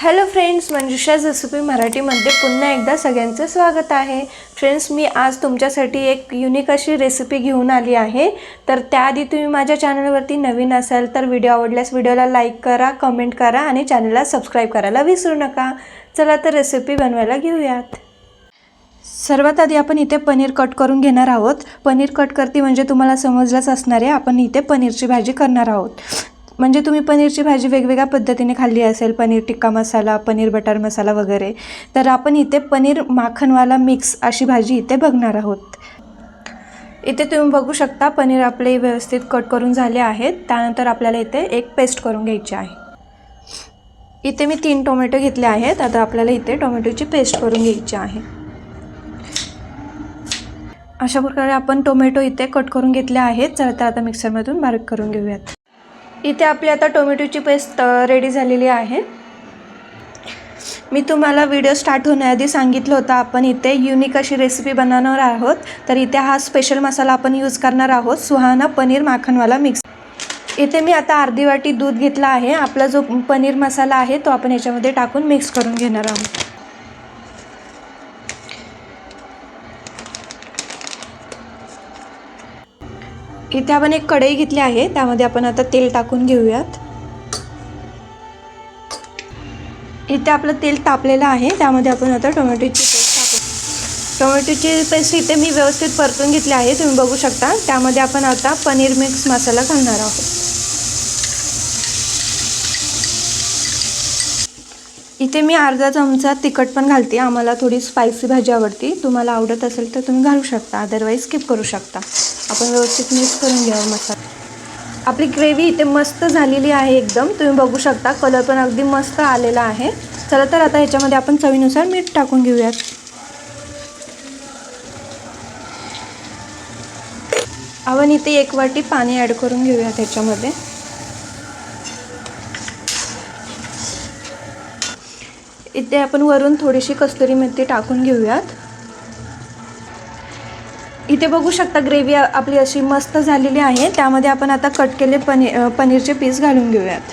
Hello friends, मंजुषाज recipe मराठीमध्ये पुन्हा एकदा सगळ्यांचं स्वागत आहे. फ्रेंड्स, मी आज तुमच्यासाठी एक युनिक अशी रेसिपी घेऊन आली आहे. तर त्याआधी तुम्ही माझ्या चॅनलवरती नवीन असाल तर व्हिडिओ आवडल्यास व्हिडिओला लाईक करा, कमेंट करा आणि चॅनलला सबस्क्राईब करायला विसरू नका. चला तर रेसिपी बनवायला घेऊयात. सर्वात आधी आपण इथे पनीर कट करून घेणार आहोत. पनीर कट करते म्हणजे तुम्हाला समजलंच असणार आहे, आपण इथे पनीरची भाजी करणार आहोत. म्हणजे तुम्ही पनीरची भाजी वेगवेगळ्या पद्धतीने खाल्ली असेल, पनीर टिक्का मसाला, पनीर बटर मसाला वगैरे. तर आपण इथे पनीर माखनवाला मिक्स अशी भाजी इथे बघणार आहोत. इथे तुम्ही बघू शकता पनीर आपले व्यवस्थित कट करून झाले आहेत. त्यानंतर आपल्याला इथे एक पेस्ट करून घ्यायची आहे. इथे मी 3 टोमॅटो घेतले आहेत. आता आपल्याला इथे टोमॅटोची पेस्ट करून घ्यायची आहे. अशा प्रकारे आपण टोमॅटो इथे कट करून घेतले आहेत. चला तर आता मिक्सरमधून बारीक करून घेऊयात. इथे आपली आता टोमॅटोची पेस्ट रेडी झालेली आहे. मी तुम्हाला व्हिडिओ स्टार्ट होण्याआधी सांगितलं होतं आपण इथे युनिक अशी रेसिपी बनवणार आहोत. तर इथे हा स्पेशल मसाला आपण यूज करणार आहोत, सुहाना पनीर माखनवाला मिक्स. इथे मी आता अर्धी वाटी दूध घेतला आहे. आपला जो पनीर मसाला आहे तो आपण याच्यामध्ये टाकून मिक्स करून घेणार आहोत. इथे आपण एक कढई घेतली आहे, त्यामध्ये आपण आता तेल टाकून घेऊयात. इथे आपलं तेल तापलेलं आहे, त्यामध्ये आपण आता टोमॅटोची पेस्ट टाकू. टोमॅटोची पेस्ट इथे मी व्यवस्थित परतून घेतली आहे, तुम्ही बघू शकता. त्यामध्ये आपण आता पनीर मिक्स मसाला घालणार आहोत. इथे मी अर्धा चमचा तिखट पण घालते. आम्हाला थोडी स्पायसी भाजी आवडते. तुम्हाला आवडत असेल तर तुम्ही घालू शकता, अदरवाईज स्किप करू शकता. आपण व्यवस्थित मिक्स करून घ्यावं मसाला. आपली ग्रेव्ही इथे मस्त झालेली आहे एकदम. तुम्ही बघू शकता कलर पण अगदी मस्त आलेला आहे. चला तर आता ह्याच्यामध्ये आपण चवीनुसार मीठ टाकून घेऊयात. आपण इथे 1 वाटी पाणी ॲड करून घेऊयात ह्याच्यामध्ये. इथे आपण वरून थोडीशी कस्तुरी मेथी टाकून घेऊयात. इथे बघू शकता ग्रेव्ही आपली अशी मस्त झालेली आहे. त्यामध्ये आपण आता कट केले पनीरचे पीस घालून घेऊयात.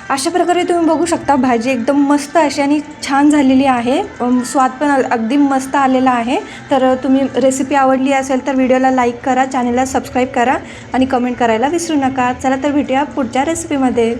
अशा प्रकारे तुम्ही बघू शकता भाजी एकदम मस्त अशी आणि छान झालेली आहे. स्वाद पण अगदी मस्त आलेला आहे. तर तुम्ही रेसिपी आवडली असेल तर व्हिडिओला लाईक करा, चॅनलला सबस्क्राईब करा आणि कमेंट करायला विसरू नका. चला तर भेटूया पुढच्या रेसिपीमध्ये.